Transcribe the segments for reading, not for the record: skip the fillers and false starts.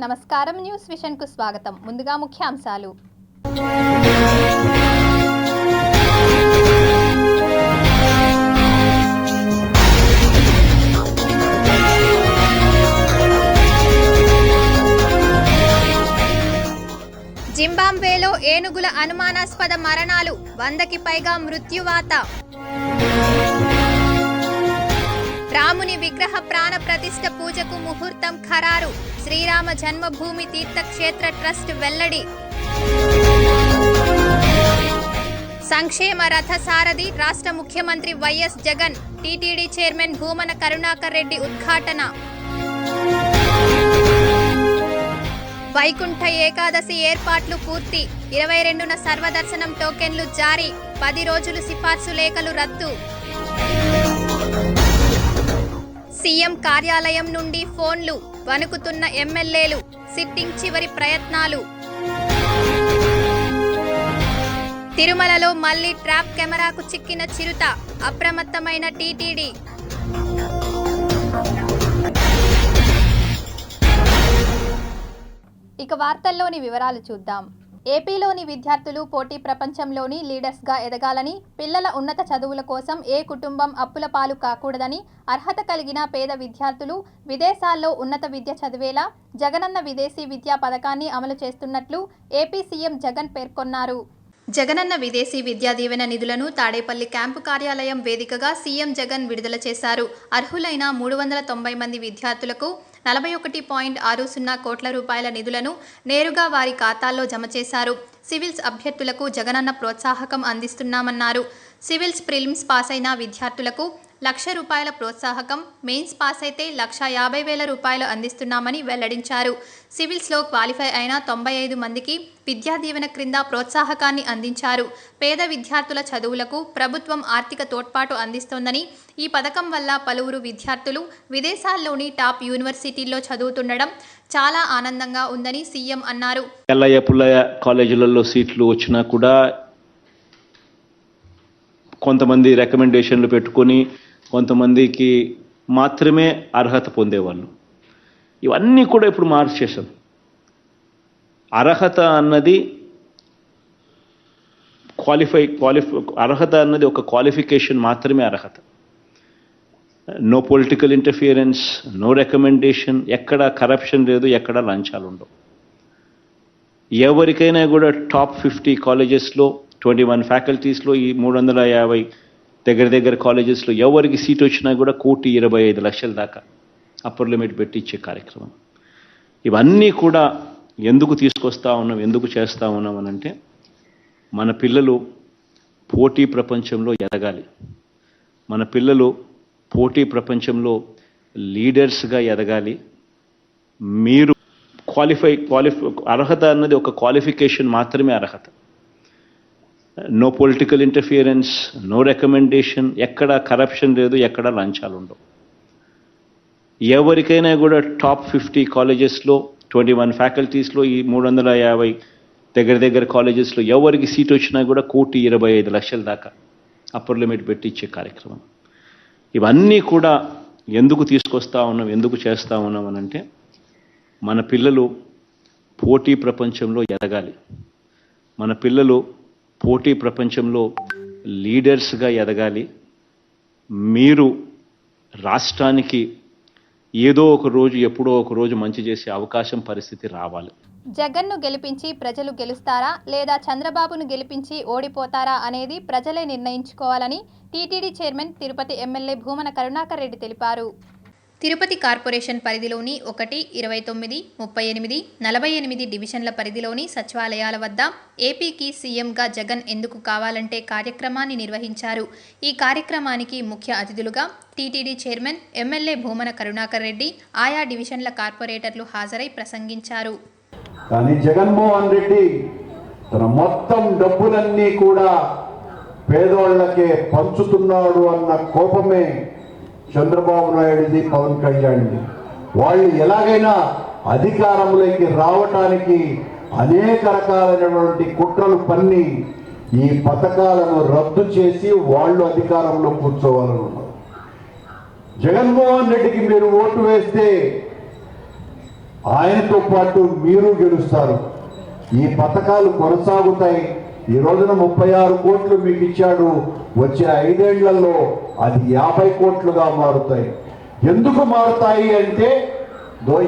నమస్కారం, news vision కు స్వాగతం. ముందుగా ముఖ్యాంశాలు. జింబాబ్వేలో ఏనుగుల అనుమానాస్పద మరణాలు, 100కి పైగా మృత్యువాత. రాముని విగ్రహ ప్రాణ ప్రతిష్ఠ పూజకు ముహూర్తం ఖరారు, శ్రీరామ జన్మభూమి తీర్థక్షేత్ర ట్రస్ట్ వెల్లడి. సంక్షేమ రథ సారథి రాష్ట్ర ముఖ్యమంత్రి YS Jagan, TTD chairman Bhumana Karunakar Reddy ఉద్ఘాటన. వైకుంఠ ఏకాదశి ఏర్పాట్లు పూర్తి, 22న సర్వదర్శనం టోకెన్లు జారీ, 10 రోజులు సిఫార్సు లేఖలు రద్దు. సీఎం కార్యాలయం నుండి ఫోన్లు, వణుకుతున్న ఎమ్మెల్యేలు, సిట్టింగ్ చివరి ప్రయత్నాలు. తిరుమలలో మళ్లీ ట్రాప్ కెమెరాకు చిక్కిన చిరుత, అప్రమత్తమైన టీటీడీ. ఇక వార్తల్లోని వివరాలు చూద్దాం. ఏపీలోని విద్యార్థులు పోటీ ప్రపంచంలోని లీడర్స్గా ఎదగాలని, పిల్లల ఉన్నత చదువుల కోసం ఏ కుటుంబం అప్పుల పాలు కాకూడదని, అర్హత కలిగిన పేద విద్యార్థులు విదేశాల్లో ఉన్నత విద్య చదివేలా జగనన్న విదేశీ విద్యా పథకాన్ని అమలు చేస్తున్నట్లు ఏపీ సీఎం జగన్ పేర్కొన్నారు. జగనన్న విదేశీ విద్యా దీవెన నిధులను తాడేపల్లి క్యాంపు కార్యాలయం వేదికగా సీఎం జగన్ విడుదల చేశారు. అర్హులైన 390 మంది విద్యార్థులకు 41.60 కోట్ల రూపాయల నిధులను నేరుగా వారి ఖాతాల్లో జమ చేశారు. సివిల్స్ అభ్యర్థులకు జగనన్న ప్రోత్సాహకం అందిస్తున్నామన్నారు. సివిల్స్ ప్రిలిమ్స్ పాస్ అయిన విద్యార్థులకు ₹1,00,000 ప్రోత్సాహకం, మెయిన్స్ పాస్ అయితే ₹150,000 అందిస్తున్నామని వెల్లడించారు. సివిల్స్లో క్వాలిఫై అయిన 95 మందికి విద్యా దీవెన క్రింద ప్రోత్సాహకాన్ని అందించారు. పేద విద్యార్థుల చదువులకు ప్రభుత్వం ఆర్థిక తోడ్పాటు అందిస్తోందని, ఈ పథకం వల్ల పలువురు విద్యార్థులు విదేశాల్లోని టాప్ యూనివర్సిటీల్లో చదువుతుండడం చాలా ఆనందంగా ఉందని సీఎం అన్నారు. ఎల్లయ్య పుల్లయ్య కాలేజీలలో సీట్లు వచ్చినా కూడా కొంతమంది రికమెండేషన్లు పెట్టుకొని కొంతమందికి మాత్రమే అర్హత పొందేవాళ్ళు. ఇవన్నీ కూడా ఇప్పుడు మార్చేశాం. అర్హత అన్నది అర్హత అన్నది ఒక క్వాలిఫికేషన్ మాత్రమే అర్హత. No political interference, no recommendation, ఎక్కడ కరప్షన్ లేదు, ఎక్కడ లంచాలు ఉండవు. ఎవరికైనా కూడా టాప్ 50 కాలేజెస్లో 21 ఫ్యాకల్టీస్లో ఈ 350 దగ్గర కాలేజెస్లో ఎవరికి సీట్ వచ్చినా కూడా 1,25,00,000 దాకా అప్పర్ లిమిట్ పెట్టి ఇచ్చే కార్యక్రమం. ఇవన్నీ కూడా ఎందుకు తీసుకొస్తా ఉన్నాం, ఎందుకు చేస్తూ ఉన్నాం అని అంటే, మన పిల్లలు పోటీ ప్రపంచంలో ఎదగాలి, మన పిల్లలు పోటీ ప్రపంచంలో లీడర్స్గా ఎదగాలి. మీరు అర్హత అన్నది ఒక క్వాలిఫికేషన్ మాత్రమే అర్హత. No political interference, no recommendation, ఎక్కడ కరప్షన్ లేదు, ఎక్కడ లంచాలు ఉండవు. ఎవరికైనా కూడా టాప్ 50 కాలేజెస్లో 21 ఫ్యాకల్టీస్లో ఈ 350 దగ్గర కాలేజెస్లో ఎవరికి సీట్ వచ్చినా కూడా 1,25,00,000 దాకా అప్పర్ లిమిట్ పెట్టి ఇచ్చే కార్యక్రమం. ఇవన్నీ కూడా ఎందుకు తీసుకొస్తా ఉన్నాం, ఎందుకు చేస్తూ ఉన్నాం అని అంటే, మన పిల్లలు పోటీ ప్రపంచంలో ఎదగాలి, మన పిల్లలు పోటీ ప్రపంచంలో లీడర్స్గా ఎదగాలి. మీరు రాష్ట్రానికి ఏదో ఒక రోజు, ఎప్పుడో ఒక రోజు మంచి చేసే అవకాశం, పరిస్థితి రావాలి. జగన్ను గెలిపించి ప్రజలు గెలుస్తారా లేదా చంద్రబాబును గెలిపించి ఓడిపోతారా అనేది ప్రజలే నిర్ణయించుకోవాలని TTD chairman Tirupati MLA Bhumana Karunakar Reddy తెలిపారు. తిరుపతి కార్పొరేషన్ పరిధిలోని 1, 29, 38, 48 డివిజన్ల పరిధిలోని సచివాలయాల వద్ద ఏపీకి సీఎంగా జగన్ ఎందుకు కావాలంటే కార్యక్రమాన్ని నిర్వహించారు. ఈ కార్యక్రమానికి ముఖ్య అతిథులుగా TTD chairman MLA Bhumana Karunakar Reddy, ఆయా డివిజన్ల కార్పొరేటర్లు హాజరై ప్రసంగించారు. కానీ జగన్మోహన్ రెడ్డి తన మొత్తం డబ్బులన్నీ కూడా పేదోళ్లకే పంచుతున్నాడు అన్న కోపమే చంద్రబాబు నాయుడుది, పవన్ కళ్యాణ్ది. వాళ్ళు ఎలాగైనా అధికారంలోకి రావటానికి అనేక రకాలైనటువంటి కుట్రలు పన్ని ఈ పథకాలను రద్దు చేసి వాళ్ళు అధికారంలో కూర్చోవాలనున్నారు. జగన్మోహన్ రెడ్డికి మీరు ఓటు వేస్తే ఆయనతో పాటు మీరు గెలుస్తారు. ఈ పథకాలు కొనసాగుతాయి. ఈ రోజున 36 కోట్లు మీకు ఇచ్చాడు. వచ్చే 5 ఏళ్లలో అది 50 కోట్లుగా మారుతాయి. ఎందుకు మారుతాయి అంటే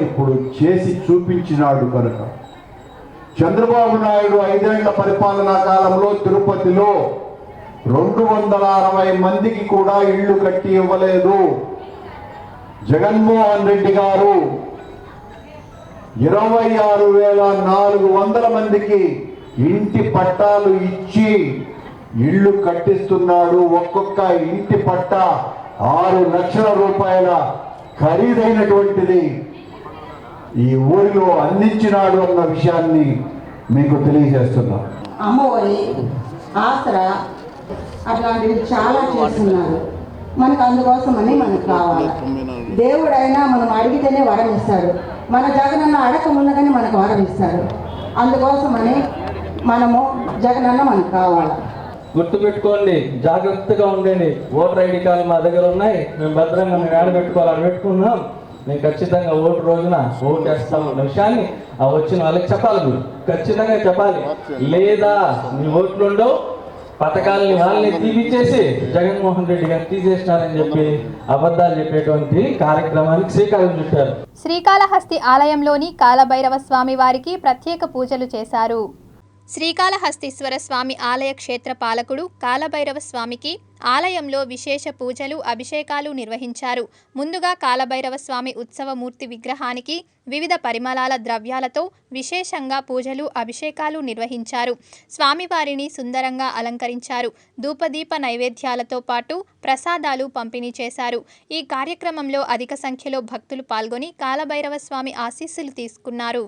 ఇప్పుడు చేసి చూపించినాడు కనుక. చంద్రబాబు నాయుడు 5 ఏళ్ల పరిపాలనా కాలంలో తిరుపతిలో 260 మందికి కూడా ఇళ్లు కట్టి ఇవ్వలేదు. జగన్మోహన్ రెడ్డి గారు 26,400 మందికి ఇంటి పట్టాలు ఇచ్చి ఇళ్ళు కట్టిస్తున్నాడు. ఒక్కొక్క ఇంటి పట్టా 6 లక్షల రూపాయల ఖరీదైనటువంటిది ఈ ఊరిలో అందించినాడు అన్న విషయాన్ని మీకు తెలియజేస్తున్నా. అమ్మఒడి, ఆసరా అట్లాంటివి చాలా చేస్తున్నారు. మనకు అందుకోసమని మనకు కావాలి. దేవుడైనా మనం అడిగితేనే వరం ఇస్తాడు. మన జగనన్న అడక ముందుగానే మనకు వరం ఇస్తాడు. అందుకోసమని మనము జగనన్న మనకు కావాలి. గుర్తుపెట్టుకోండి, జాగ్రత్తగా ఉండండి. ఓటర్ ఐడి కార్డు మా దగ్గర ఉన్నాయి, మేము భద్రంగా మేము పెట్టుకోవాలని పెట్టుకున్నాం. నేను ఖచ్చితంగా ఓటు రోజున ఓటు వేస్తాము అన్న విషయాన్ని వచ్చిన వాళ్ళకి చెప్పాలి. మీరు ఖచ్చితంగా చెప్పాలి. లేదా మీ ఓట్లు ఉండవు, పథకాలని వాళ్ళని తీపిచ్చేసి జగన్మోహన్ రెడ్డి గారు తీసేసినారని చెప్పి అబద్ధాలు చెప్పేటువంటి కార్యక్రమానికి శ్రీకారం చుట్టారు. శ్రీకాళహస్తి ఆలయంలోని కాలభైరవ స్వామి వారికి ప్రత్యేక పూజలు చేశారు. శ్రీకాళహస్తీశ్వర స్వామి ఆలయ క్షేత్ర పాలకుడు కాలభైరవ స్వామికి ఆలయంలో విశేష పూజలు, అభిషేకాలు నిర్వహించారు. ముందుగా కాలభైరవ స్వామి ఉత్సవమూర్తి విగ్రహానికి వివిధ పరిమళాల ద్రవ్యాలతో విశేషంగా పూజలు, అభిషేకాలు నిర్వహించారు. స్వామివారిని సుందరంగా అలంకరించారు. ధూపదీప నైవేద్యాలతో పాటు ప్రసాదాలు పంపిణీ చేశారు. ఈ కార్యక్రమంలో అధిక సంఖ్యలో భక్తులు పాల్గొని కాలభైరవ స్వామి ఆశీస్సులు తీసుకున్నారు.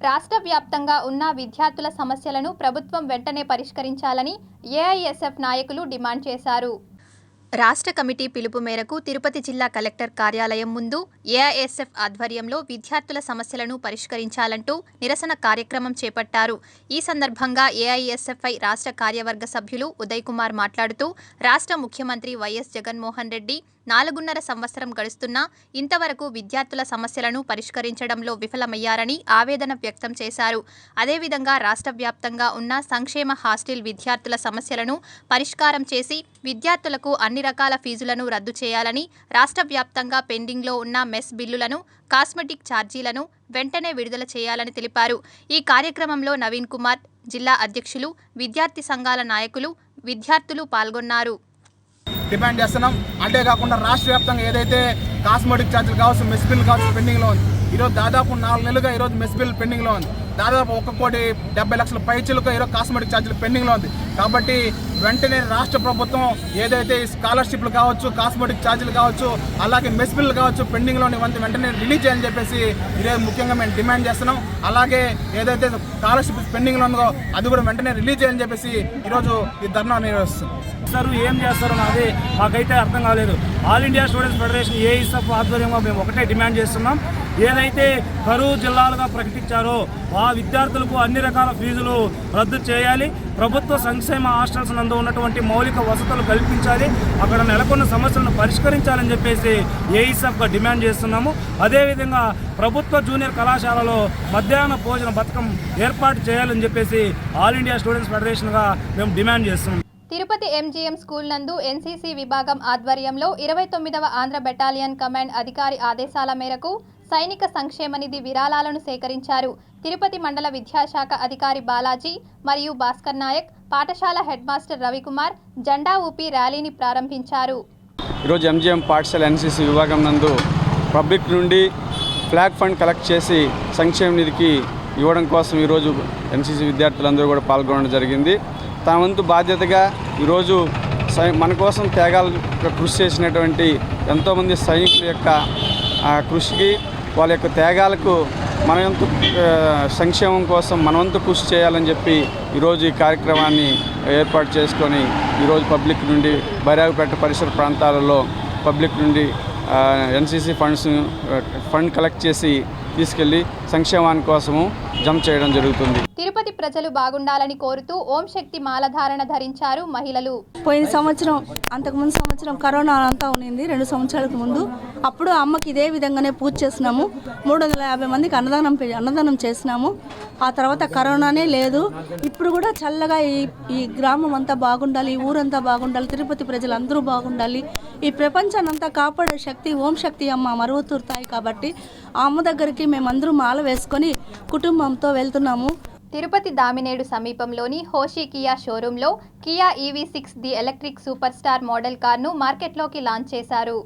రాష్ట్ర వ్యాప్తంగా ఉన్న విద్యార్థుల సమస్యలను ప్రభుత్వం వెంటనే పరిష్కరించాలని ఏఐఎస్ఎఫ్ నాయకులు డిమాండ్ చేశారు. రాష్ట్ర కమిటీ పిలుపు మేరకు తిరుపతి జిల్లా కలెక్టర్ కార్యాలయం ముందు ఏఐఎస్ఎఫ్ ఆధ్వర్యంలో విద్యార్థుల సమస్యలను పరిష్కరించాలంటూ నిరసన కార్యక్రమం చేపట్టారు. ఈ సందర్భంగా ఏఐఎస్ఎఫ్ఐ రాష్ట్ర కార్యవర్గ సభ్యులు ఉదయ్ కుమార్ మాట్లాడుతూ, రాష్ట్ర ముఖ్యమంత్రి వైఎస్ జగన్మోహన్ రెడ్డి 4.5 సంవత్సరం గడుస్తున్నా ఇంతవరకు విద్యార్థుల సమస్యలను పరిష్కరించడంలో విఫలమయ్యారని ఆవేదన వ్యక్తం చేశారు. అదేవిధంగా రాష్ట్ర వ్యాప్తంగా ఉన్న సంక్షేమ హాస్టల్ విద్యార్థుల సమస్యలను పరిష్కారం చేసి విద్యార్థులకు అన్ని రకాల ఫీజులను రద్దు చేయాలని, రాష్ట్ర వ్యాప్తంగా పెండింగ్లో ఉన్న మెస్ బిల్లులను, కాస్మెటిక్ ఛార్జీలను వెంటనే విడుదల చేయాలని తెలిపారు. ఈ కార్యక్రమంలో నవీన్ కుమార్, జిల్లా అధ్యక్షులు, విద్యార్థి సంఘాల నాయకులు, విద్యార్థులు పాల్గొన్నారు. డిమాండ్ చేస్తున్నాం. అంతేకాకుండా రాష్ట్ర వ్యాప్తంగా ఏదైతే కాస్మెటిక్ ఛార్జీలు కావచ్చు, మెస్ బిల్ కావచ్చు పెండింగ్లో ఉంది. ఈరోజు దాదాపు 4 నెలలుగా ఈరోజు మెస్ బిల్ పెండింగ్లో ఉంది. దాదాపు 1,70,00,000 పైచీలకు ఈరోజు కాస్మెటిక్ ఛార్జీలు పెండింగ్లో ఉంది. కాబట్టి వెంటనే రాష్ట్ర ప్రభుత్వం ఏదైతే స్కాలర్షిప్లు కావచ్చు, కాస్మెటిక్ ఛార్జీలు కావచ్చు, అలాగే మెస్ బిల్లు కావచ్చు పెండింగ్లోని వెంటనే రిలీజ్ చేయాలని చెప్పేసి ఈరోజు ముఖ్యంగా మేము డిమాండ్ చేస్తున్నాం. అలాగే ఏదైతే స్కాలర్షిప్ పెండింగ్లో ఉందో అది కూడా వెంటనే రిలీజ్ చేయాలని చెప్పేసి ఈరోజు ఈ ధర్నా నిర్వహిస్తున్నాం. ఏం చేస్తారో నాది మాకైతే అర్థం కాలేదు. All India students federation AISF ఆధ్వర్యంగా మేము ఒకటే డిమాండ్ చేస్తున్నాం. ఏదైతే కరువు జిల్లాలుగా ప్రకటించారో ఆ విద్యార్థులకు అన్ని రకాల ఫీజులు రద్దు చేయాలి. ప్రభుత్వ సంక్షేమ హాస్టల్స్ నందు ఉన్నటువంటి మౌలిక వసతులు కల్పించాలి. అక్కడ నెలకొన్న సమస్యలను పరిష్కరించాలని చెప్పేసి ఏఐఎస్ఎఫ్గా డిమాండ్ చేస్తున్నాము. అదేవిధంగా ప్రభుత్వ జూనియర్ కళాశాలలో మధ్యాహ్న భోజన పథకం ఏర్పాటు చేయాలని చెప్పేసి ఆల్ ఇండియా స్టూడెంట్స్ ఫెడరేషన్గా మేము డిమాండ్ చేస్తున్నాం. తిరుపతి ఎంజీఎం స్కూల్ నందు ఎన్సీసీ విభాగం ఆధ్వర్యంలో 29వ ఆంధ్ర బెటాలియన్ కమాండ్ అధికారి ఆదేశాల మేరకు సైనిక సంక్షేమ నిధి విరాళాలను సేకరించారు. తిరుపతి మండల విద్యాశాఖ అధికారి బాలాజీ మరియు భాస్కర్ నాయక్, పాఠశాల హెడ్ మాస్టర్ రవికుమార్ జెండా ఊపి ర్యాలీని ప్రారంభించారు. ఈరోజు ఎంజీఎం పాఠశాల ఎన్సీసీ విభాగం నందు పబ్లిక్ నుండి ఫ్లాగ్ ఫండ్ కలెక్ట్ చేసి సంక్షేమ నిధికి ఇవ్వడం కోసం ఈరోజు ఎన్సీసీ విద్యార్థులందరూ కూడా పాల్గొనడం జరిగింది. తన వంతు బాధ్యతగా ఈరోజు మన కోసం త్యాగాలు కృషి చేసినటువంటి ఎంతోమంది సైనికుల యొక్క కృషికి వాళ్ళ యొక్క త్యాగాలకు మనవంతు సంక్షేమం కోసం మనవంతు కృషి చేయాలని చెప్పి ఈరోజు ఈ కార్యక్రమాన్ని ఏర్పాటు చేసుకొని ఈరోజు పబ్లిక్ నుండి బైరాగపేట పరిసర ప్రాంతాలలో పబ్లిక్ నుండి ఎన్సీసీ ఫండ్ కలెక్ట్ చేసి తీసుకెళ్లి సంక్షేమాని కోసము జమ చేయడం జరుగుతుంది. తిరుపతి ప్రజలు బాగుండాలని కోరుతూ ఓం శక్తి మాలధారణ ధరించారు మహిళలు. పోయిన సంవత్సరం అంతకుముందు సంవత్సరం కరోనా అంతా ఉన్నింది 2 సంవత్సరాలకు ముందు. అప్పుడు అమ్మకి ఇదే విధంగానే పూజ చేసినాము. 350 మందికి అన్నదానం చేసినాము. ఆ తర్వాత కరోనానే లేదు. ఇప్పుడు కూడా చల్లగా ఈ గ్రామం అంతా బాగుండాలి, ఈ ఊరంతా బాగుండాలి, తిరుపతి ప్రజలందరూ బాగుండాలి. ఈ ప్రపంచాన్ని అంతా కాపాడే శక్తి ఓం శక్తి అమ్మ మరువతూరుతాయి. కాబట్టి ఆ అమ్మ దగ్గరికి మేమందరూ మాల వేసుకొని కుటుంబంతో వెళ్తున్నాము. తిరుపతి దామినేడు సమీపంలోని హోషి కియా షోరూంలో Kia EV6 the electric super star model కార్ను మార్కెట్లోకి లాంచ్ చేశారు.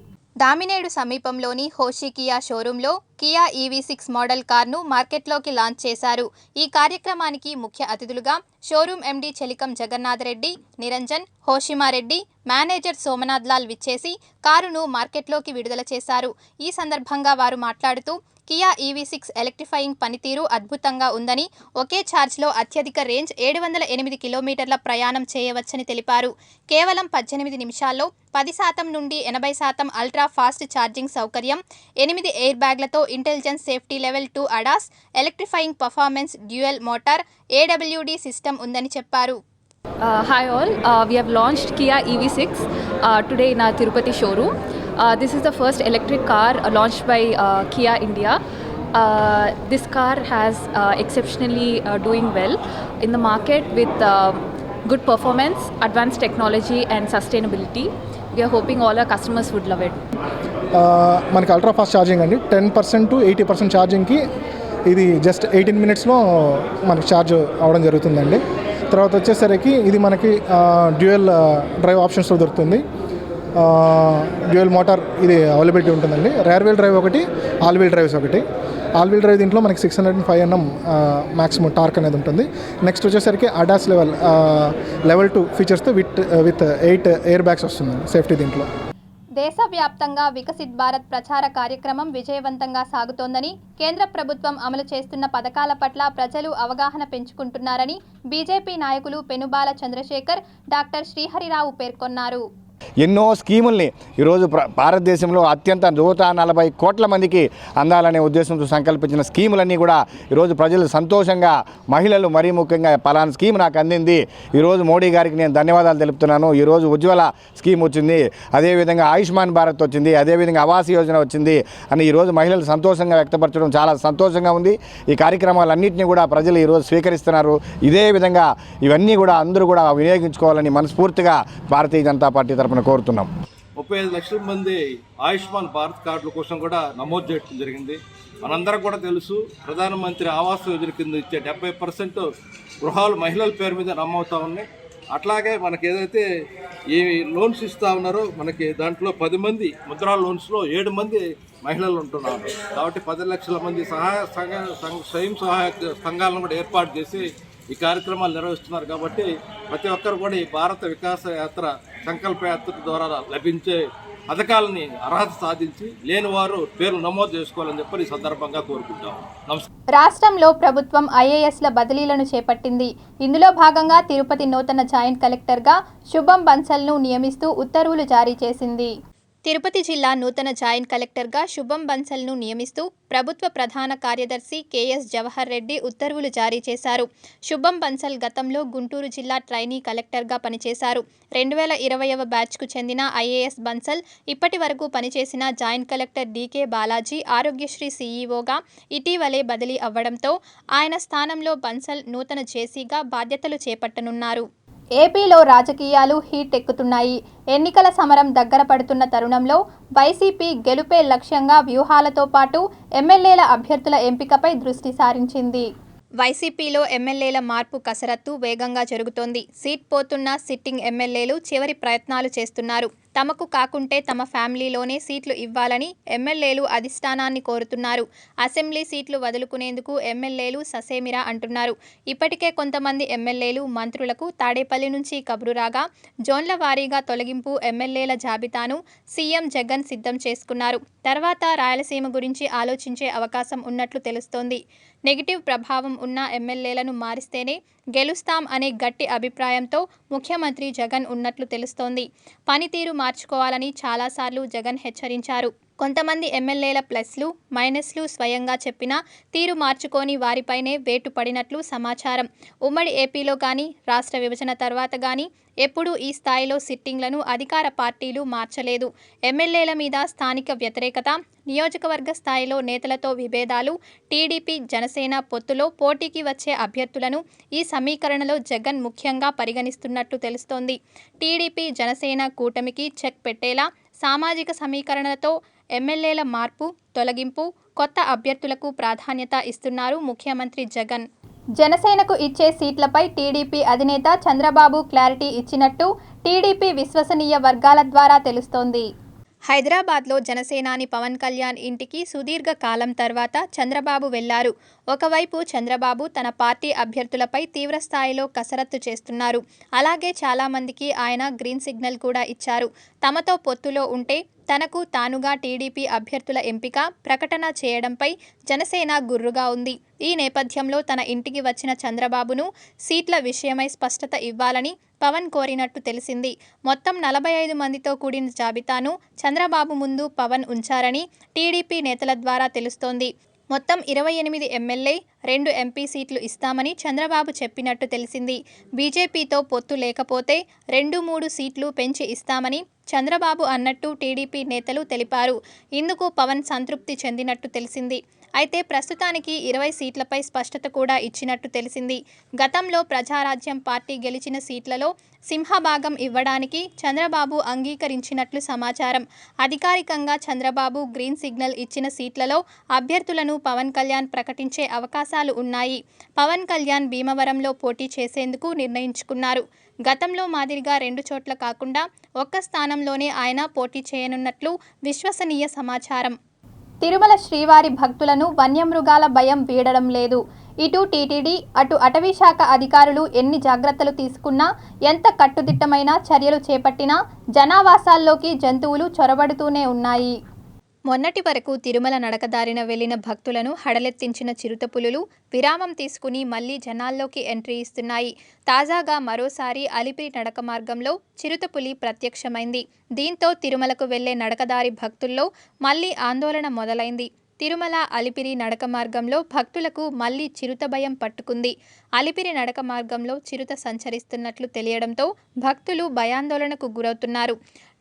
దామినేడు సమీపంలోని హోషి కియా షోరూంలో కియా EV6 మోడల్ కార్ను మార్కెట్లోకి లాంచ్ చేశారు. ఈ కార్యక్రమానికి ముఖ్య అతిథులుగా showroom MD Chelikam Jagannath Reddy, Niranjan, Hoshimareddy, manager Somnath Lal విచ్చేసి కారును మార్కెట్లోకి విడుదల చేశారు. ఈ సందర్భంగా వారు మాట్లాడుతూ కియా EV6 ఎలక్ట్రిఫైయింగ్ పనితీరు అద్భుతంగా ఉందని, ఒకే ఛార్జ్లో అత్యధిక రేంజ్ 708 కిలోమీటర్ల ప్రయాణం చేయవచ్చని తెలిపారు. కేవలం 18 నిమిషాల్లో 10% నుండి 80% అల్ట్రా ఫాస్ట్ ఛార్జింగ్ సౌకర్యం, 8 ఎయిర్ బ్యాగ్లతో intelligence safety level 2 ADAS, electrifying performance dual motor, AWD system ఉందని చెప్పారు. Hi all, we have launched Kia EV6 today in our Tirupati showroom. This is the first electric car launched by Kia India. This car has exceptionally doing well in the market with good performance, advanced technology and sustainability. We are hoping all our customers would love it. మనకి ultra fast charging అండి. 10% to 80% ఛార్జింగ్కి ఇది just 18 మినిట్స్లో మనకి charge అవ్వడం జరుగుతుందండి. తర్వాత వచ్చేసరికి ఇది మనకి డ్యూయల్ డ్రైవ్ ఆప్షన్స్లో దొరుకుతుంది. డ్యూయల్ మోటార్ ఇది అవైలబిలిటీ ఉంటుందండి. రేర్ వీల్ డ్రైవ్ ఒకటి, ఆల్ వీల్ డ్రైవ్స్ ఒకటి. ఆల్ వీల్ డ్రైవ్ దీంట్లో మనకి 605 Nm మ్యాక్సిమం టార్క్ అనేది ఉంటుంది. నెక్స్ట్ వచ్చేసరికి ADAS లెవెల్ 2 ఫీచర్స్తో విత్ 8 ఎయిర్ బ్యాగ్స్ వస్తుంది సేఫ్టీ దీంట్లో. దేశవ్యాప్తంగా వికసిత్ భారత్ ప్రచార కార్యక్రమం విజయవంతంగా సాగుతోందని, కేంద్ర ప్రభుత్వం అమలు చేస్తున్న పథకాల పట్ల ప్రజలు అవగాహన పెంచుకుంటున్నారని బీజేపీ నాయకులు పెనుబాల చంద్రశేఖర్, డాక్టర్ శ్రీహరిరావు పేర్కొన్నారు. ఎన్నో స్కీముల్ని ఈరోజు భారతదేశంలో అత్యంత 140 కోట్ల మందికి అందాలనే ఉద్దేశంతో సంకల్పించిన స్కీములన్నీ కూడా ఈరోజు ప్రజలు సంతోషంగా, మహిళలు మరీ ముఖ్యంగా పలానా స్కీమ్ నాకు అందింది, ఈరోజు మోడీ గారికి నేను ధన్యవాదాలు తెలుపుతున్నాను, ఈరోజు ఉజ్వల స్కీమ్ వచ్చింది, అదేవిధంగా ఆయుష్మాన్ భారత్ వచ్చింది, అదేవిధంగా ఆవాస్ యోజన వచ్చింది అని ఈరోజు మహిళలు సంతోషంగా వ్యక్తపరచడం చాలా సంతోషంగా ఉంది. ఈ కార్యక్రమాలన్నింటినీ కూడా ప్రజలు ఈరోజు స్వీకరిస్తున్నారు. ఇదే విధంగా ఇవన్నీ కూడా అందరూ కూడా వినియోగించుకోవాలని మనస్ఫూర్తిగా భారతీయ జనతా పార్టీ తరఫున కోరుతున్నాం. 35 లక్షల మంది ఆయుష్మాన్ భారత్ కార్డుల కోసం కూడా నమోదు చేయడం జరిగింది. మనందరం కూడా తెలుసు, ప్రధానమంత్రి ఆవాస్ యోజన కింద ఇచ్చే 70% గృహాలు మహిళల పేరు మీద నమోదుతా ఉన్నాయి. అట్లాగే మనకి ఏదైతే ఈ లోన్స్ ఇస్తూ ఉన్నారో మనకి దాంట్లో 10 మంది ముద్రా లోన్స్లో 7 మంది మహిళలు ఉంటున్నారు. కాబట్టి 10 లక్షల మంది స్వయం సహాయక సంఘాలను కూడా ఏర్పాటు చేసి ఈ కార్యక్రమాలు నిర్వహిస్తున్నారు. కాబట్టి ప్రతి ఒక్కరు కూడా ఈ భారత వికాస యాత్ర, సంకల్ప యాత్ర ద్వారా లభించే పథకాలని అర్హత సాధించి లేని వారు పేర్లు నమోదు చేసుకోవాలని చెప్పి ఈ సందర్భంగా కోరుకుంటాం. రాష్ట్రంలో ప్రభుత్వం IASల బదిలీలను చేపట్టింది. ఇందులో భాగంగా తిరుపతి నూతన జాయింట్ కలెక్టర్గా శుభం బన్సల్ను నియమిస్తూ ఉత్తర్వులు జారీ చేసింది. తిరుపతి జిల్లా నూతన జాయింట్ కలెక్టర్గా శుభం బన్సల్ను నియమిస్తూ ప్రభుత్వ ప్రధాన కార్యదర్శి KS జవహర్ రెడ్డి ఉత్తర్వులు జారీ చేశారు. శుభం బన్సల్ గతంలో గుంటూరు జిల్లా ట్రైనీ కలెక్టర్గా పనిచేశారు. 2020వ బ్యాచ్కు చెందిన IAS బన్సల్ ఇప్పటి వరకు పనిచేసిన joint collector DK Balaji Aarogyasri CEOగా ఇటీవలే బదిలీ అవ్వడంతో ఆయన స్థానంలో బన్సల్ నూతన జేసీగా బాధ్యతలు చేపట్టనున్నారు. ఏపీలో రాజకీయాలు హీట్ ఎక్కుతున్నాయి. ఎన్నికల సమరం దగ్గర పడుతున్న తరుణంలో వైసీపీ గెలుపే లక్ష్యంగా వ్యూహాలతో పాటు ఎమ్మెల్యేల అభ్యర్థుల ఎంపికపై దృష్టి సారించింది. వైసీపీలో ఎమ్మెల్యేల మార్పు కసరత్తు వేగంగా జరుగుతోంది. సీట్ పోతున్న సిట్టింగ్ ఎమ్మెల్యేలు చివరి ప్రయత్నాలు చేస్తున్నారు. తమకు కాకుంటే తమ ఫ్యామిలీలోనే సీట్లు ఇవ్వాలని ఎమ్మెల్యేలు అధిష్టానాన్ని కోరుతున్నారు. అసెంబ్లీ సీట్లు వదులుకునేందుకు ఎమ్మెల్యేలు ససేమిరా అంటున్నారు. ఇప్పటికే కొంతమంది ఎమ్మెల్యేలు మంత్రులకు తాడేపల్లి నుంచి కబురు రాగా జోన్ల వారీగా తొలగింపు ఎమ్మెల్యేల జాబితాను సీఎం జగన్ సిద్ధం చేసుకున్నారు. తర్వాత రాయలసీమ గురించి ఆలోచించే అవకాశం ఉన్నట్లు తెలుస్తోంది. నెగిటివ్ ప్రభావం ఉన్న ఎమ్మెల్యేలను మారిస్తేనే గెలుస్తాం అనే గట్టి అభిప్రాయంతో ముఖ్యమంత్రి జగన్ ఉన్నట్లు తెలుస్తోంది. పనితీరు మార్చుకోవాలని చాలాసార్లు జగన్ హెచ్చరించారు. కొంతమంది ఎమ్మెల్యేల ప్లస్లు మైనస్లు స్వయంగా చెప్పినా తీరు మార్చుకొని వారిపైనే వేటు పడినట్లు సమాచారం. ఉమ్మడి ఏపీలో కానీ రాష్ట్ర విభజన తర్వాత కానీ ఎప్పుడూ ఈ స్థాయిలో సిట్టింగ్లను అధికార పార్టీలు మార్చలేదు. ఎమ్మెల్యేల మీద స్థానిక వ్యతిరేకత, నియోజకవర్గ స్థాయిలో నేతలతో విభేదాలు, టీడీపీ జనసేన పొత్తులో పోటీకి వచ్చే అభ్యర్థులను ఈ సమీకరణలో జగన్ ముఖ్యంగా పరిగణిస్తున్నట్టు తెలుస్తోంది. టీడీపీ జనసేన కూటమికి చెక్ పెట్టేలా సామాజిక సమీకరణలతో ఎమ్మెల్యేల మార్పు, తొలగింపు, కొత్త అభ్యర్థులకు ప్రాధాన్యత ఇస్తున్నారు ముఖ్యమంత్రి జగన్. జనసేనకు ఇచ్చే సీట్లపై టీడీపీ అధినేత చంద్రబాబు క్లారిటీ ఇచ్చినట్టు టీడీపీ విశ్వసనీయ వర్గాల ద్వారా తెలుస్తోంది. హైదరాబాద్లో జనసేనాని పవన్ కళ్యాణ్ ఇంటికి సుదీర్ఘ కాలం తర్వాత చంద్రబాబు వెళ్లారు. ఒకవైపు చంద్రబాబు తన పార్టీ అభ్యర్థులపై తీవ్రస్థాయిలో కసరత్తు చేస్తున్నారు. అలాగే చాలామందికి ఆయన గ్రీన్ సిగ్నల్ కూడా ఇచ్చారు. తమతో పొత్తులో ఉంటే తనకు తానుగా టీడీపీ అభ్యర్థుల ఎంపిక ప్రకటన చేయడంపై జనసేన గుర్రుగా ఉంది. ఈ నేపథ్యంలో తన ఇంటికి వచ్చిన చంద్రబాబును సీట్ల విషయమై స్పష్టత ఇవ్వాలని పవన్ కోరినట్టు తెలిసింది. మొత్తం 45 మందితో కూడిన జాబితాను చంద్రబాబు ముందు పవన్ ఉంచారని టీడీపీ నేతల ద్వారా తెలుస్తోంది. మొత్తం 28 ఎమ్మెల్యే, 2 ఎంపీ సీట్లు ఇస్తామని చంద్రబాబు చెప్పినట్టు తెలిసింది. బీజేపీతో పొత్తు లేకపోతే 2-3 సీట్లు పెంచి ఇస్తామని చంద్రబాబు అన్నట్టు టీడీపీ నేతలు తెలిపారు. ఇందుకు పవన్ సంతృప్తి చెందినట్టు తెలిసింది. అయితే ప్రస్తుతానికి 20 సీట్లపై స్పష్టత కూడా ఇచ్చినట్టు తెలిసింది. గతంలో ప్రజారాజ్యం పార్టీ గెలిచిన సీట్లలో సింహభాగం ఇవ్వడానికి చంద్రబాబు అంగీకరించినట్లు సమాచారం. అధికారికంగా చంద్రబాబు గ్రీన్ సిగ్నల్ ఇచ్చిన సీట్లలో అభ్యర్థులను పవన్ కళ్యాణ్ ప్రకటించే అవకాశాలు ఉన్నాయి. పవన్ కళ్యాణ్ భీమవరంలో పోటీ చేసేందుకు నిర్ణయించుకున్నారు. గతంలో మాదిరిగా 2 చోట్ల కాకుండా ఒక్క స్థానంలోనే ఆయన పోటీ చేయనున్నట్లు విశ్వసనీయ సమాచారం. తిరుమల శ్రీవారి భక్తులను వన్యమృగాల భయం వీడడం లేదు. ఇటు టీటీడీ, అటు అటవీ శాఖ అధికారులు ఎన్ని జాగ్రత్తలు తీసుకున్నా, ఎంత కట్టుదిట్టమైన చర్యలు చేపట్టినా జనావాసాల్లోకి జంతువులు చొరబడుతూనే ఉన్నాయి. మొన్నటి వరకు తిరుమల నడకదారిన వెళ్లిన భక్తులను హడలెత్తించిన చిరుతపులులు విరామం తీసుకుని మళ్లీ జనాల్లోకి ఎంట్రీ ఇస్తున్నాయి. తాజాగా మరోసారి అలిపిరి నడక మార్గంలో చిరుతపులి ప్రత్యక్షమైంది. దీంతో తిరుమలకు వెళ్లే నడకదారి భక్తుల్లో మళ్లీ ఆందోళన మొదలైంది. తిరుమల అలిపిరి నడక మార్గంలో భక్తులకు మళ్లీ చిరుత భయం పట్టుకుంది. అలిపిరి నడక మార్గంలో చిరుత సంచరిస్తున్నట్లు తెలియడంతో భక్తులు భయాందోళనకు గురవుతున్నారు.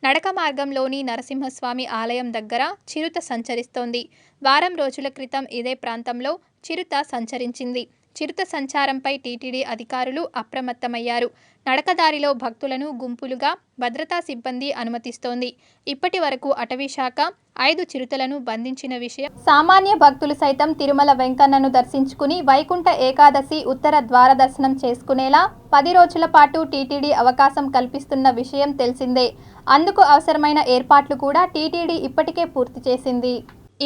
నడక మార్గంలోని నరసింహస్వామి ఆలయం దగ్గర చిరుత సంచరిస్తోంది. వారం రోజుల క్రితం ఇదే ప్రాంతంలో చిరుత సంచరించింది. చిరుత సంచారంపై టీటీడీ అధికారులు అప్రమత్తమయ్యారు. నడకదారిలో భక్తులను గుంపులుగా భద్రతా సిబ్బంది అనుమతిస్తోంది. ఇప్పటి వరకు అటవీ శాఖ 5 చిరుతలను బంధించిన విషయం సామాన్య భక్తులు సైతం తిరుమల వెంకన్నను దర్శించుకుని వైకుంఠ ఏకాదశి ఉత్తర ద్వార దర్శనం చేసుకునేలా 10 రోజుల పాటు టీటీడీ అవకాశం కల్పిస్తున్న విషయం తెలిసిందే. అందుకు అవసరమైన ఏర్పాట్లు కూడా టీటీడీ ఇప్పటికే పూర్తి చేసింది.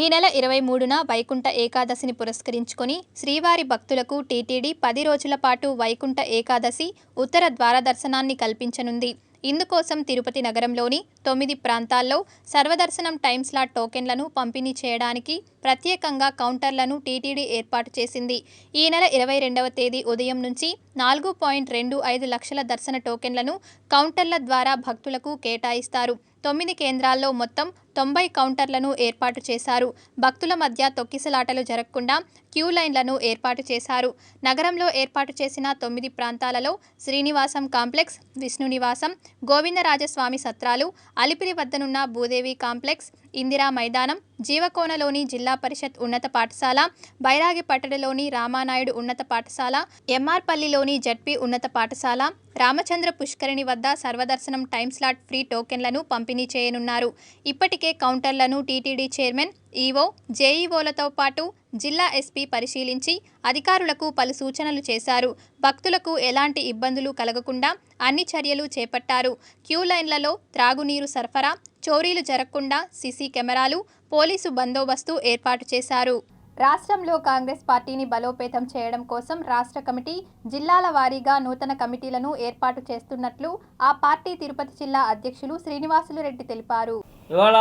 ఈ నెల 23న వైకుంఠ ఏకాదశిని పురస్కరించుకొని శ్రీవారి భక్తులకు టీటీడీ 10 రోజుల పాటు వైకుంఠ ఏకాదశి ఉత్తర ద్వార దర్శనాన్ని కల్పించనుంది. ఇందుకోసం తిరుపతి నగరంలోని 9 ప్రాంతాల్లో సర్వదర్శనం టైమ్ స్లాట్ టోకెన్లను పంపిణీ చేయడానికి ప్రత్యేకంగా కౌంటర్లను టీటీడీ ఏర్పాటు చేసింది. ఈ నెల 22వ తేదీ ఉదయం నుంచి 4.25 లక్షల దర్శన టోకెన్లను కౌంటర్ల ద్వారా భక్తులకు కేటాయిస్తారు. 9 కేంద్రాల్లో మొత్తం 90 కౌంటర్లను ఏర్పాటు చేశారు. భక్తుల మధ్య తొక్కిసలాటలు జరగకుండా క్యూ లైన్లను ఏర్పాటు చేశారు. నగరంలో ఏర్పాటు చేసిన 9 ప్రాంతాలలో శ్రీనివాసం కాంప్లెక్స్, విష్ణు నివాసం, గోవిందరాజస్వామి సత్రాలు, అలిపిరి వద్దనున్న భూదేవి కాంప్లెక్స్, ఇందిరా మైదానం, జీవకోనలోని జిల్లా పరిషత్ ఉన్నత పాఠశాల, బైరాగిపట్టణలోని రామానాయుడు ఉన్నత పాఠశాల, ఎంఆర్పల్లిలోని జడ్పీ ఉన్నత పాఠశాల, రామచంద్ర పుష్కరిణి వద్ద సర్వదర్శనం టైమ్ స్లాట్ ఫ్రీ టోకెన్లను పంపిణీ చేయనున్నారు. ఇప్పటికే ఇప్పటికే కౌంటర్లను టీటీడీ చైర్మన్, ఈవో, జేఈఓలతో పాటు జిల్లా ఎస్పీ పరిశీలించి అధికారులకు పలు సూచనలు చేశారు. భక్తులకు ఎలాంటి ఇబ్బందులు కలగకుండా అన్ని చర్యలు చేపట్టారు. క్యూ లైన్లలో త్రాగునీరు సరఫరా, చోరీలు జరగకుండా సీసీ కెమెరాలు, పోలీసు బందోబస్తు ఏర్పాటు చేశారు. రాష్ట్రంలో కాంగ్రెస్ పార్టీని బలోపేతం చేయడం కోసం రాష్ట్ర కమిటీ, జిల్లాల వారీగా నూతన కమిటీలను ఏర్పాటు చేస్తున్నట్లు ఆ పార్టీ తిరుపతి జిల్లా అధ్యక్షులు శ్రీనివాసులు రెడ్డి తెలిపారు. ఇవాళ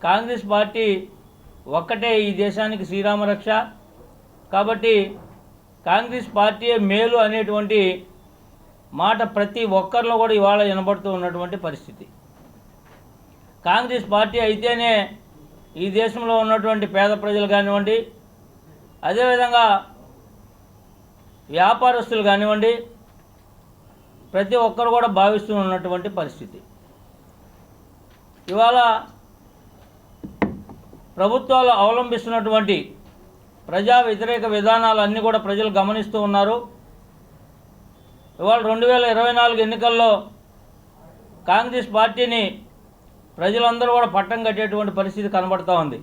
కాంగ్రెస్ పార్టీ ఒక్కటే ఈ దేశానికి శ్రీరామరక్ష కాబట్టి కాంగ్రెస్ పార్టీయే మేలు అనేటువంటి మాట ప్రతి ఒక్కరిలో కూడా ఇవాళ వినబడుతూ ఉన్నటువంటి పరిస్థితి. కాంగ్రెస్ పార్టీ అయితేనే ఈ దేశంలో ఉన్నటువంటి పేద ప్రజలు కానివ్వండి, అదేవిధంగా వ్యాపారస్తులు కానివ్వండి, ప్రతి ఒక్కరు కూడా భావిస్తూ ఉన్నటువంటి పరిస్థితి. ఇవాళ ప్రభుత్వాలు అవలంబిస్తున్నటువంటి ప్రజా వ్యతిరేక విధానాలన్నీ కూడా ప్రజలు గమనిస్తూ ఉన్నారు. ఇవాళ 2024 ఎన్నికల్లో కాంగ్రెస్ పార్టీని ప్రజలందరూ కూడా పట్టం కట్టేటువంటి పరిస్థితి కనబడుతూ ఉంది.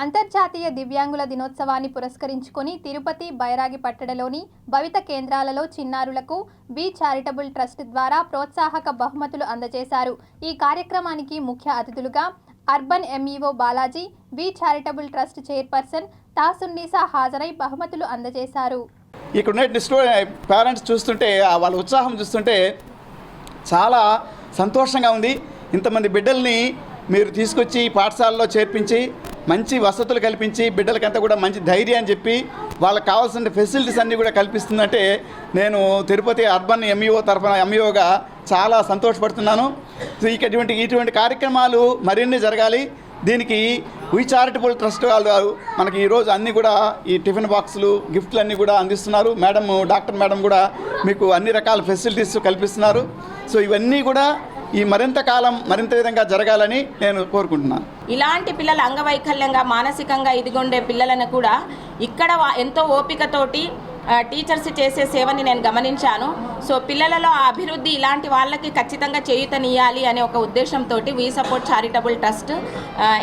అంతర్జాతీయ దివ్యాంగుల దినోత్సవాన్ని పురస్కరించుకొని తిరుపతి, బైరాగి పట్టణంలోని భవిత కేంద్రాలలో చిన్నారులకు బి చారిటబుల్ ట్రస్ట్ ద్వారా ప్రోత్సాహక బహుమతులు అందజేశారు. ఈ కార్యక్రమానికి ముఖ్య అతిథులుగా urban MEO Balaji, B charitable trust chairperson Tasunnisa హాజరై బహుమతులు అందజేశారు. ఇక్కడ పేరెంట్స్ చూస్తుంటే వాళ్ళ ఉత్సాహం చూస్తుంటే చాలా సంతోషంగా ఉంది. ఇంతమంది బిడ్డల్ని మీరు తీసుకొచ్చి పాఠశాలలో చేర్పించి మంచి వసతులు కల్పించి బిడ్డలకంతా కూడా మంచి ధైర్యాన్ని చెప్పి వాళ్ళకి కావాల్సిన ఫెసిలిటీస్ అన్నీ కూడా కల్పిస్తుందంటే నేను తిరుపతి అర్బన్ ఎంఈఓ తరఫున ఎంఈఓగా చాలా సంతోషపడుతున్నాను. సో ఇటువంటి కార్యక్రమాలు మరిన్ని జరగాలి. దీనికి వి చారిటబుల్ ట్రస్ట్ వాళ్ళు మనకి ఈరోజు అన్నీ కూడా ఈ టిఫిన్ బాక్సులు, గిఫ్ట్లు అన్నీ కూడా అందిస్తున్నారు. డాక్టర్ మేడం కూడా మీకు అన్ని రకాల ఫెసిలిటీస్ కల్పిస్తున్నారు. సో ఇవన్నీ కూడా ఈ మరింత కాలం మరింత విధంగా జరగాలని నేను కోరుకుంటున్నాను. ఇలాంటి పిల్లలు అంగవైకల్యంగా మానసికంగా ఇదిగొండే పిల్లలను కూడా ఇక్కడ ఎంతో ఓపికతోటి టీచర్స్ చేసే సేవని నేను గమనించాను. సో పిల్లలలో ఆ అభివృద్ధి ఇలాంటి వాళ్ళకి ఖచ్చితంగా చేయూతనియాలి అనే ఒక ఉద్దేశంతో వి సపోర్ట్ చారిటబుల్ ట్రస్ట్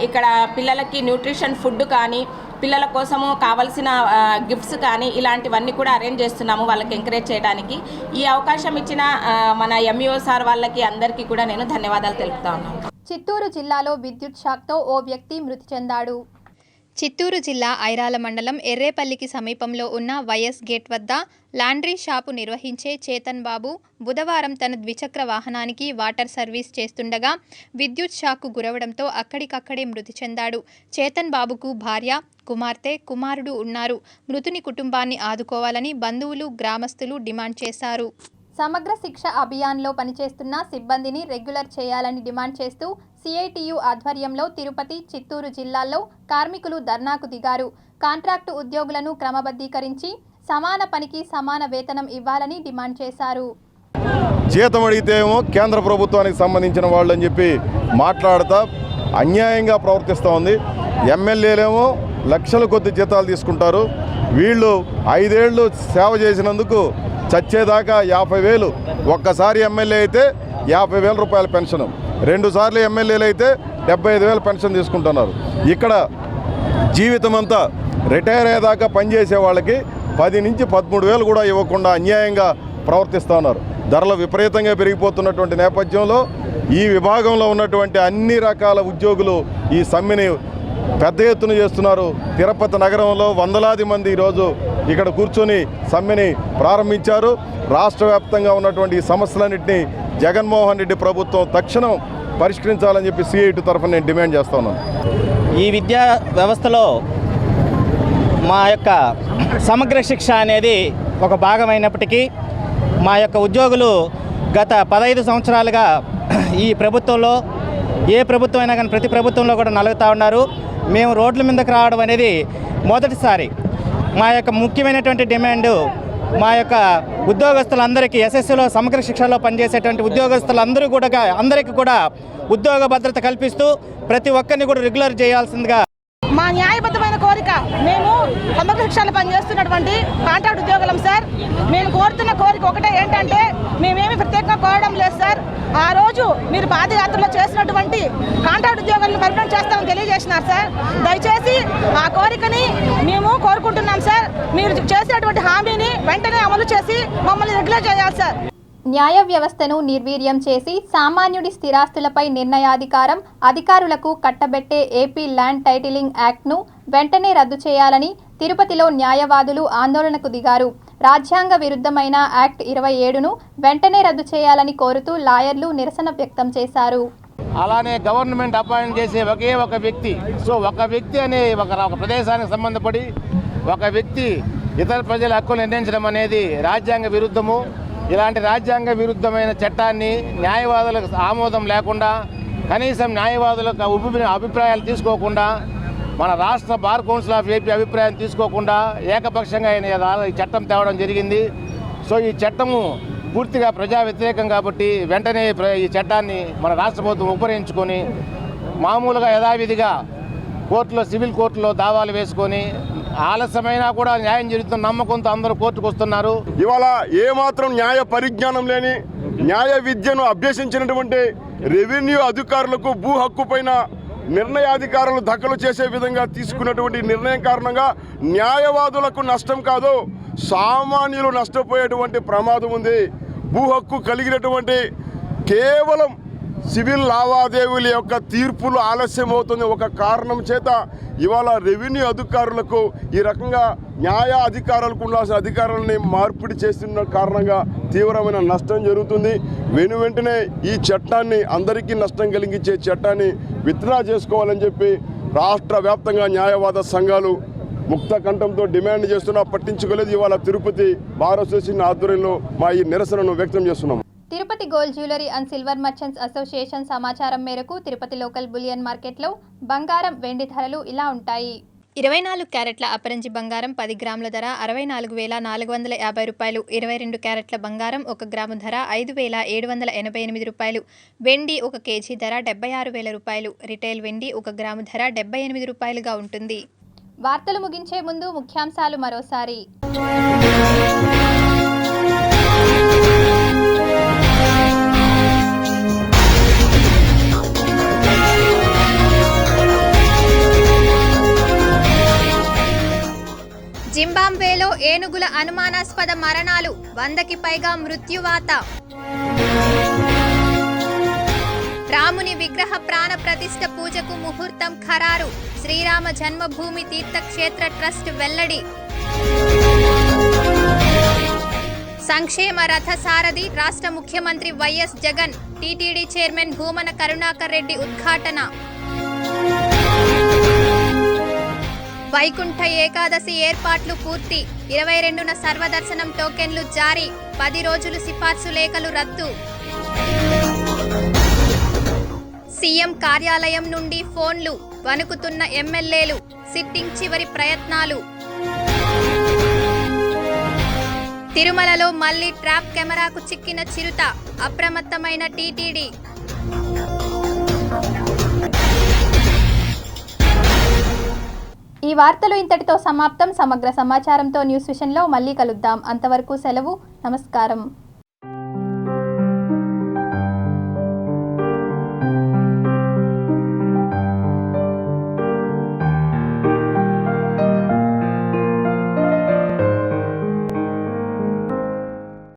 ఇక్కడ పిల్లలకి న్యూట్రిషన్ ఫుడ్ కానీ, పిల్లల కోసము కావాల్సిన గిఫ్ట్స్ కానీ ఇలాంటివన్నీ కూడా అరేంజ్ చేస్తున్నాము వాళ్ళకి ఎంకరేజ్ చేయడానికి. ఈ అవకాశం ఇచ్చిన మన ఎంఈఓ సార్ వాళ్ళకి అందరికీ కూడా నేను ధన్యవాదాలు తెలుపుతా ఉన్నాను. చిత్తూరు జిల్లాలో విద్యుత్ షాక్తో ఓ వ్యక్తి మృతి చెందాడు. చిత్తూరు జిల్లా ఐరాల మండలం ఎర్రేపల్లికి సమీపంలో ఉన్న వైఎస్ గేట్ వద్ద లాండ్రీ షాపు నిర్వహించే చేతన్ బాబు బుధవారం తన ద్విచక్ర వాహనానికి వాటర్ సర్వీస్ చేస్తుండగా విద్యుత్ షాక్కు గురవడంతో అక్కడికక్కడే మృతి చెందాడు. చేతన్ బాబుకు భార్య, కుమార్తె, కుమారుడు ఉన్నారు. మృతుని కుటుంబాన్ని ఆదుకోవాలని బంధువులు, గ్రామస్తులు డిమాండ్ చేశారు. సమగ్ర శిక్ష అభియాన్లో పనిచేస్తున్న సిబ్బందిని రెగ్యులర్ చేయాలని డిమాండ్ చేస్తూ సిఐటియు ఆధ్వర్యంలో తిరుపతి, చిత్తూరు జిల్లాల్లో కార్మికులు ధర్నాకు దిగారు. కాంట్రాక్టు ఉద్యోగులను క్రమబద్ధీకరించి సమాన పనికి సమాన వేతనం ఇవ్వాలని డిమాండ్ చేశారు. జీతం అడిగితే ఏమో కేంద్ర ప్రభుత్వానికి సంబంధించిన వాళ్ళు అని చెప్పి మాట్లాడుతూ అన్యాయంగా ప్రవర్తిస్తూ ఉంది. ఎమ్మెల్యేలేమో లక్షల కొద్ది జీతాలు తీసుకుంటారు. వీళ్ళు 5 ఏళ్ళు సేవ చేసినందుకు చచ్చేదాకా 50,000, ఒక్కసారి ఎమ్మెల్యే అయితే 50,000 రూపాయల పెన్షన్, 2 సార్లు ఎమ్మెల్యేలు అయితే 75,000 పెన్షన్ తీసుకుంటున్నారు. ఇక్కడ జీవితం అంతా రిటైర్ అయ్యేదాకా పనిచేసే వాళ్ళకి 10 నుంచి 13,000 కూడా ఇవ్వకుండా అన్యాయంగా ప్రవర్తిస్తూ ఉన్నారు. ధరలు విపరీతంగా పెరిగిపోతున్నటువంటి నేపథ్యంలో ఈ విభాగంలో ఉన్నటువంటి అన్ని రకాల ఉద్యోగులు ఈ సమ్మెని పెద్ద ఎత్తున చేస్తున్నారు. తిరుపతి నగరంలో వందలాది మంది ఈరోజు ఇక్కడ కూర్చొని సమ్మెని ప్రారంభించారు. రాష్ట్ర వ్యాప్తంగా ఉన్నటువంటి ఈ సమస్యలన్నింటినీ జగన్మోహన్ రెడ్డి ప్రభుత్వం తక్షణం పరిష్కరించాలని చెప్పి సిఐటి తరఫున నేను డిమాండ్ చేస్తా ఉన్నాను. ఈ విద్యా వ్యవస్థలో మా యొక్క సమగ్ర శిక్ష అనేది ఒక భాగమైనప్పటికీ మా యొక్క ఉద్యోగులు గత 15 సంవత్సరాలుగా ఈ ప్రభుత్వంలో, ఏ ప్రభుత్వం అయినా కానీ ప్రతి ప్రభుత్వంలో కూడా నలుగుతూ ఉన్నారు. మేము రోడ్ల మీదకి రావడం అనేది మొదటిసారి. మా యొక్క ముఖ్యమైనటువంటి డిమాండ్ మా యొక్క ఉద్యోగస్తులందరికీ ఎస్ఎస్సీలో సమగ్ర శిక్షలో పనిచేసేటువంటి అందరికీ కూడా ఉద్యోగ భద్రత కల్పిస్తూ ప్రతి ఒక్కరిని కూడా రెగ్యులర్ చేయాల్సిందిగా మా న్యాయబద్ధమైన కోరిక. మేము సమగ్ర శిక్షలో పనిచేస్తున్నటువంటి కాంట్రాక్ట్ ఉద్యోగులం సార్. మేము కోరుతున్న కోరిక ఒకటే ఏంటంటే, మేమేమి ప్రత్యేకంగా కోరడం లేదు సార్. సార్. ఆ రోజు మీరు పాదయాత్రలో చేసినటువంటి కాంట్రాక్ట్ ఉద్యోగాలను పర్మనెంట్ చేస్తామని తెలియజేసినారు సార్. దయచేసి ఆ కోరికని మేము కోరుకుంటున్నాం సార్. మీరు చేసినటువంటి హామీని వెంటనే అమలు చేసి మమ్మల్ని రెగ్యులర్ చేయాలి సార్. న్యాయ వ్యవస్థను నిర్వీర్యం చేసి సామాన్యుడి స్థిరాస్తులపై నిర్ణయాధికారం అధికారులకు కట్టబెట్టే ఏపీ ల్యాండ్ టైటిలింగ్ యాక్ట్ను వెంటనే రద్దు చేయాలని తిరుపతిలో న్యాయవాదులు ఆందోళనకు దిగారు. రాజ్యాంగ విరుద్ధమైన యాక్ట్ 27ను వెంటనే రద్దు చేయాలని కోరుతూ లాయర్లు నిరసన వ్యక్తం చేశారు. అలానే గవర్నమెంట్ అపాయింట్ చేసే ఒకే ఒక వ్యక్తి, సో ఒక వ్యక్తి అనే ఒక ప్రదేశానికి సంబంధపడి ఒక వ్యక్తి ఇతర ప్రజల హక్కులు నిర్ణయించడం అనేది రాజ్యాంగ విరుద్ధము. ఇలాంటి రాజ్యాంగ విరుద్ధమైన చట్టాన్ని న్యాయవాదులకు ఆమోదం లేకుండా, కనీసం న్యాయవాదులకు అభిప్రాయాలు తీసుకోకుండా, మన రాష్ట్ర బార్ కౌన్సిల్ ఆఫ్ ఏపీ అభిప్రాయం తీసుకోకుండా ఏకపక్షంగా ఈ చట్టం తేవడం జరిగింది. సో ఈ చట్టము పూర్తిగా ప్రజా వ్యతిరేకం కాబట్టి వెంటనే ఈ చట్టాన్ని మన రాష్ట్ర ప్రభుత్వం ఉపయోగించుకొని మామూలుగా యథావిధిగా కోర్టులో సివిల్ కోర్టులో దావాలు వేసుకొని ఆలస్యమైనా కూడా న్యాయం జరుగుతున్న నమ్మకంతో అందరూ కోర్టుకు వస్తున్నారు. ఇవాళ ఏమాత్రం న్యాయ పరిజ్ఞానం లేని, న్యాయ విద్యను అభ్యసించినటువంటి రెవెన్యూ అధికారులకు భూ హక్కు పైన నిర్ణయాధికారులు దఖలు చేసే విధంగా తీసుకున్నటువంటి నిర్ణయం కారణంగా న్యాయవాదులకు నష్టం కాదు, సామాన్యులు నష్టపోయేటువంటి ప్రమాదం ఉంది. భూ హక్కు కలిగినటువంటి కేవలం సివిల్ లావాదేవీల యొక్క తీర్పులు ఆలస్యం అవుతుంది ఒక కారణం చేత ఇవాళ రెవెన్యూ అధికారులకు ఈ రకంగా న్యాయ అధికారులకు ఉండాల్సిన అధికారులని మార్పిడి చేస్తున్న కారణంగా తీవ్రమైన నష్టం జరుగుతుంది. వెంటనే ఈ చట్టాన్ని అందరికీ నష్టం కలిగించే చట్టాన్ని విత్డ్రా చేసుకోవాలని చెప్పి రాష్ట్ర వ్యాప్తంగా న్యాయవాద సంఘాలు ముక్త కంఠంతో డిమాండ్ చేస్తున్నా, పట్టించుకోలేదు. ఇవాళ తిరుపతి బార్ అసోసియేషన్ ఆధ్వర్యంలో మా ఈ నిరసనను వ్యక్తం చేస్తున్నాం. Tirupati gold jewellery and silver merchants association సమాచారం మేరకు తిరుపతి లోకల్ బులియన్ మార్కెట్లో బంగారం, వెండి ధరలు ఇలా ఉంటాయి. 24 క్యారెట్ల అపరంజి బంగారం 10 గ్రాముల ధర 64,450 రూపాయలు. 22 క్యారెట్ల బంగారం 1 గ్రాము ధర 5,788 రూపాయలు. వెండి 1 కేజీ ధర 76,000 రూపాయలు. రిటైల్ వెండి 1 గ్రాము ధర 78 రూపాయలుగా ఉంటుంది. వార్తలు ముగించే ముందు ముఖ్యాంశాలు మరోసారి. జింబాబ్వేలో ఏనుగుల అనుమానాస్పద మరణాలు, 100కి పైగా మృత్యువాత. రాముని విగ్రహ ప్రాణ ప్రతిష్ఠ పూజకు ముహూర్తం ఖరారు, శ్రీరామ జన్మభూమి తీర్థక్షేత్ర ట్రస్ట్ వెల్లడి. సంక్షేమ రథ సారథి రాష్ట్ర ముఖ్యమంత్రి YS Jagan, TTD chairman Bhumana Karunakar Reddy ఉద్ఘాటన. వైకుంఠ ఏకాదశి ఏర్పాట్లు పూర్తి, 22న సర్వదర్శనం టోకెన్లు జారీ, 10 రోజులు సిఫార్సు లేఖలు రద్దు. సీఎం కార్యాలయం నుండి ఫోన్లు, వణుకుతున్న ఎమ్మెల్యేలు, సిట్టింగ్ చివరి ప్రయత్నాలు. తిరుమలలో మళ్లీ ట్రాప్ కెమెరాకు చిక్కిన చిరుత, అప్రమత్తమైన టీటీడీ. ఈ వార్తలు ఇంతటితో సమాప్తం. సమగ్ర సమాచారంతో న్యూస్ విషన్లో మళ్ళీ కలుద్దాం. అంతవరకు సెలవు. నమస్కారం.